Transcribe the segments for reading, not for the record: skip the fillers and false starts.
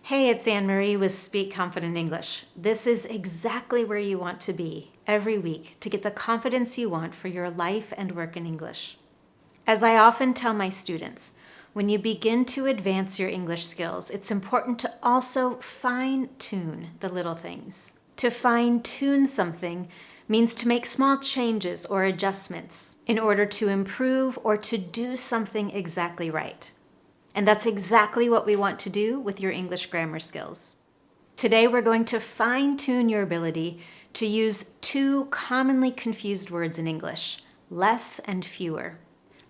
Hey, it's Anne-Marie with Speak Confident English. This is exactly where you want to be every week to get the confidence you want for your life and work in English. As I often tell my students, when you begin to advance your English skills, it's important to also fine-tune the little things. To fine-tune something means to make small changes or adjustments in order to improve or to do something exactly right. And that's exactly what we want to do with your English grammar skills. Today, we're going to fine-tune your ability to use two commonly confused words in English, less and fewer.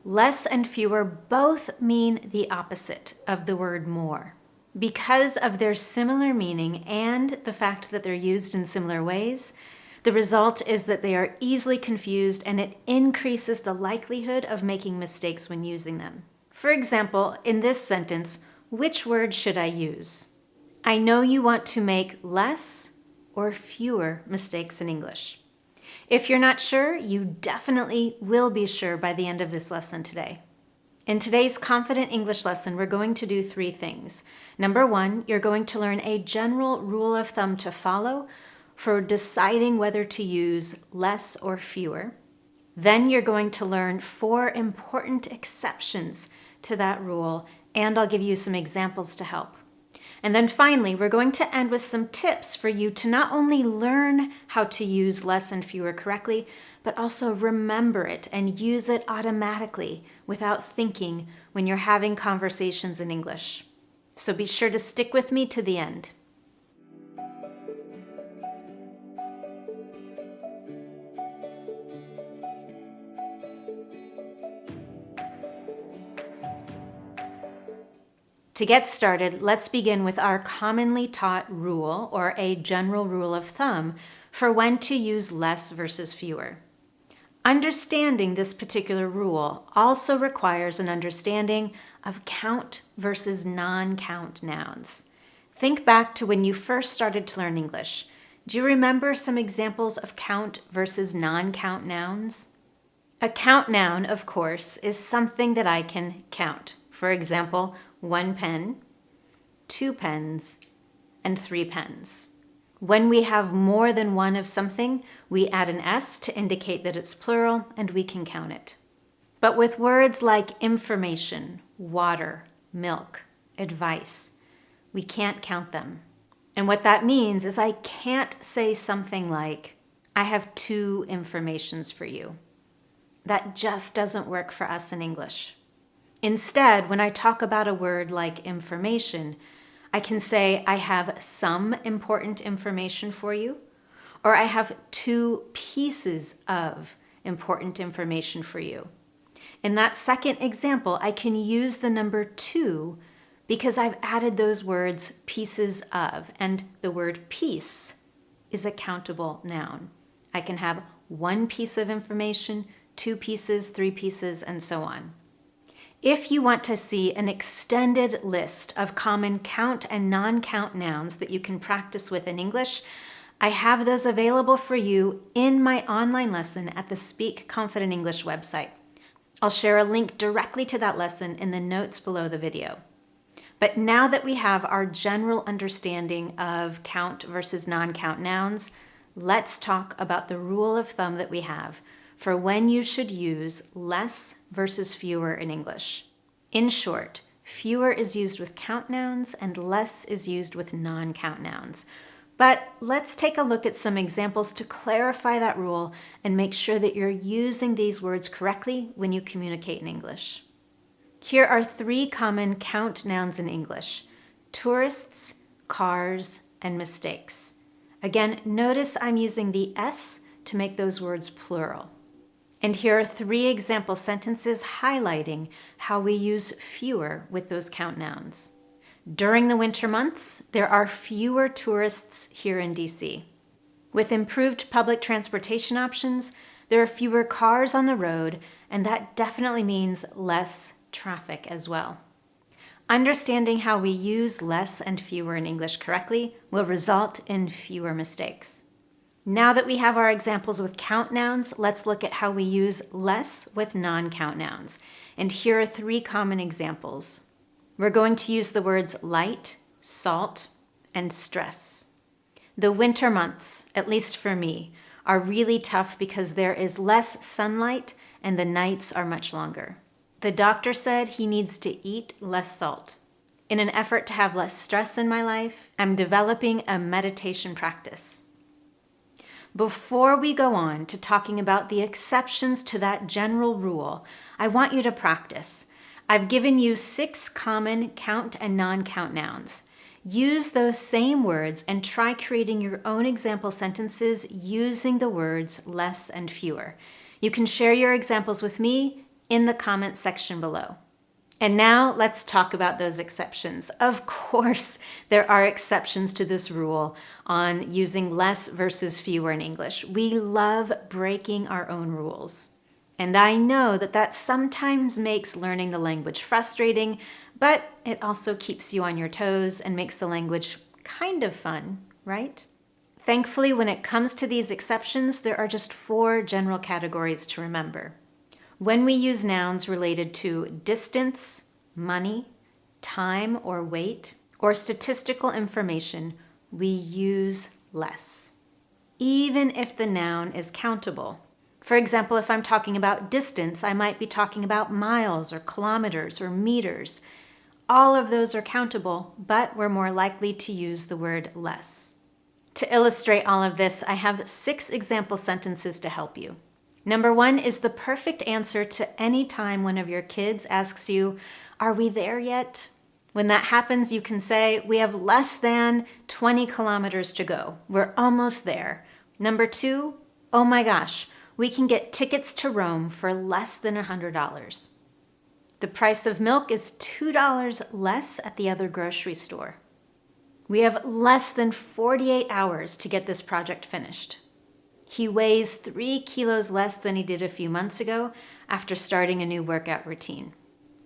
Less and fewer both mean the opposite of the word more. Because of their similar meaning and the fact that they're used in similar ways, the result is that they are easily confused and it increases the likelihood of making mistakes when using them. For example, in this sentence, which word should I use? I know you want to make less or fewer mistakes in English. If you're not sure, you definitely will be sure by the end of this lesson today. In today's Confident English lesson, we're going to do three things. Number one, you're going to learn a general rule of thumb to follow for deciding whether to use less or fewer. Then you're going to learn 4 important exceptions to that rule, and I'll give you some examples to help. And then finally, we're going to end with some tips for you to not only learn how to use less and fewer correctly, but also remember it and use it automatically without thinking when you're having conversations in English. So be sure to stick with me to the end. To get started, let's begin with our commonly taught rule, or a general rule of thumb, for when to use less versus fewer. Understanding this particular rule also requires an understanding of count versus non-count nouns. Think back to when you first started to learn English. Do you remember some examples of count versus non-count nouns? A count noun, of course, is something that I can count. For example, 1 pen, 2 pens, and 3 pens. When we have more than one of something, we add an S to indicate that it's plural and we can count it. But with words like information, water, milk, advice, we can't count them. And what that means is I can't say something like, I have 2 informations for you. That just doesn't work for us in English. Instead, when I talk about a word like information, I can say I have some important information for you, or I have 2 pieces of important information for you. In that second example, I can use the number 2 because I've added those words pieces of, and the word piece is a countable noun. I can have 1 piece of information, 2 pieces, 3 pieces, and so on. If you want to see an extended list of common count and non-count nouns that you can practice with in English, I have those available for you in my online lesson at the Speak Confident English website. I'll share a link directly to that lesson in the notes below the video. But now that we have our general understanding of count versus non-count nouns, let's talk about the rule of thumb that we have for when you should use less versus fewer in English. In short, fewer is used with count nouns and less is used with non-count nouns. But let's take a look at some examples to clarify that rule and make sure that you're using these words correctly when you communicate in English. Here are 3 common count nouns in English: tourists, cars, and mistakes. Again, notice I'm using the S to make those words plural. And here are 3 example sentences highlighting how we use fewer with those count nouns. During the winter months, there are fewer tourists here in DC. With improved public transportation options, there are fewer cars on the road, and that definitely means less traffic as well. Understanding how we use less and fewer in English correctly will result in fewer mistakes. Now that we have our examples with count nouns, let's look at how we use less with non-count nouns. And here are 3 common examples. We're going to use the words light, salt, and stress. The winter months, at least for me, are really tough because there is less sunlight and the nights are much longer. The doctor said he needs to eat less salt. In an effort to have less stress in my life, I'm developing a meditation practice. Before we go on to talking about the exceptions to that general rule, I want you to practice. I've given you 6 common count and non-count nouns. Use those same words and try creating your own example sentences using the words less and fewer. You can share your examples with me in the comments section below. And now let's talk about those exceptions. Of course, there are exceptions to this rule on using less versus fewer in English. We love breaking our own rules. And I know that sometimes makes learning the language frustrating, but it also keeps you on your toes and makes the language kind of fun, right? Thankfully, when it comes to these exceptions, there are just 4 general categories to remember. When we use nouns related to distance, money, time or weight, or statistical information, we use less, even if the noun is countable. For example, if I'm talking about distance, I might be talking about miles or kilometers or meters. All of those are countable, but we're more likely to use the word less. To illustrate all of this, I have 6 example sentences to help you. Number 1 is the perfect answer to any time one of your kids asks you, "Are we there yet?" When that happens, you can say, "We have less than 20 kilometers to go. We're almost there." Number 2, "Oh my gosh, we can get tickets to Rome for less than $100. The price of milk is $2 less at the other grocery store. We have less than 48 hours to get this project finished. He weighs 3 kilos less than he did a few months ago after starting a new workout routine."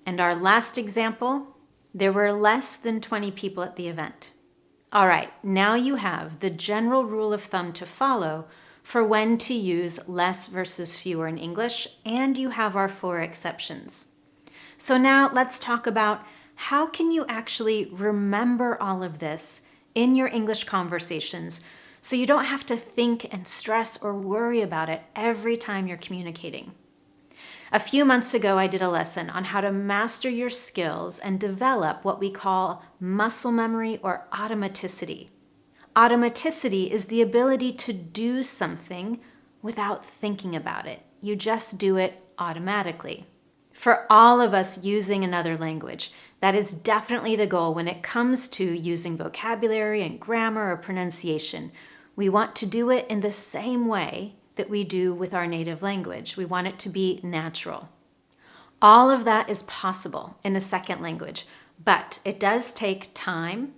And our last example, there were less than 20 people at the event. All right, now you have the general rule of thumb to follow for when to use less versus fewer in English, and you have our 4 exceptions. So now let's talk about how can you actually remember all of this in your English conversations so you don't have to think and stress or worry about it every time you're communicating. A few months ago, I did a lesson on how to master your skills and develop what we call muscle memory or automaticity. Automaticity is the ability to do something without thinking about it. You just do it automatically. For all of us using another language, that is definitely the goal when it comes to using vocabulary and grammar or pronunciation. We want to do it in the same way that we do with our native language. We want it to be natural. All of that is possible in a second language, but it does take time,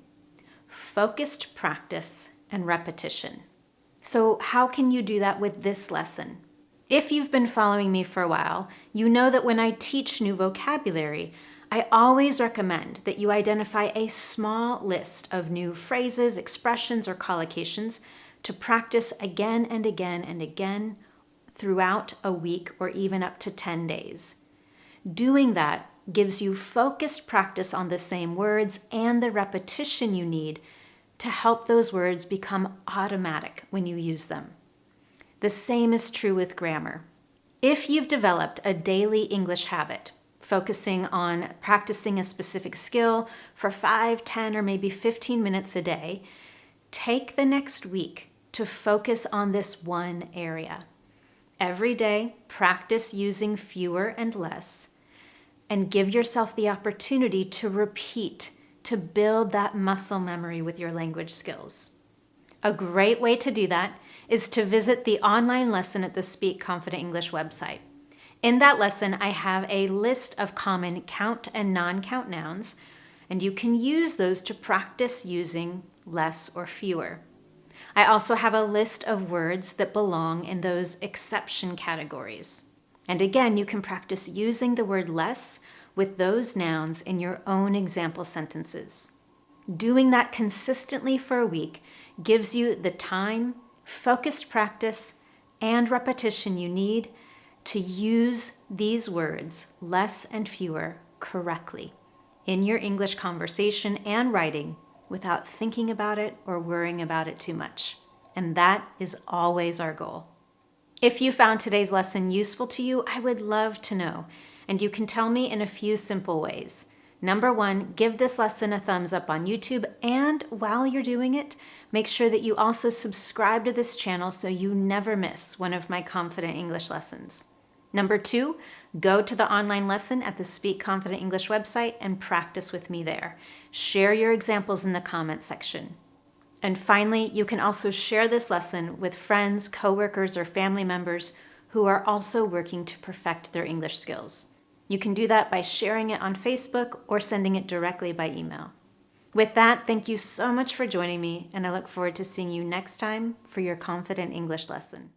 focused practice, and repetition. So how can you do that with this lesson? If you've been following me for a while, you know that when I teach new vocabulary, I always recommend that you identify a small list of new phrases, expressions, or collocations to practice again and again and again throughout a week or even up to 10 days. Doing that gives you focused practice on the same words and the repetition you need to help those words become automatic when you use them. The same is true with grammar. If you've developed a daily English habit, focusing on practicing a specific skill for 5, 10, or maybe 15 minutes a day, take the next week to focus on this one area. Every day, practice using fewer and less, and give yourself the opportunity to repeat, to build that muscle memory with your language skills. A great way to do that is to visit the online lesson at the Speak Confident English website. In that lesson, I have a list of common count and non-count nouns, and you can use those to practice using less or fewer. I also have a list of words that belong in those exception categories. And again, you can practice using the word less with those nouns in your own example sentences. Doing that consistently for a week gives you the time, focused practice, and repetition you need to use these words, less and fewer, correctly in your English conversation and writing without thinking about it or worrying about it too much. And that is always our goal. If you found today's lesson useful to you, I would love to know. And you can tell me in a few simple ways. Number one, give this lesson a thumbs up on YouTube, and while you're doing it, make sure that you also subscribe to this channel so you never miss one of my Confident English lessons. Number two, go to the online lesson at the Speak Confident English website and practice with me there. Share your examples in the comment section. And finally, you can also share this lesson with friends, coworkers, or family members who are also working to perfect their English skills. You can do that by sharing it on Facebook or sending it directly by email. With that, thank you so much for joining me, and I look forward to seeing you next time for your Confident English lesson.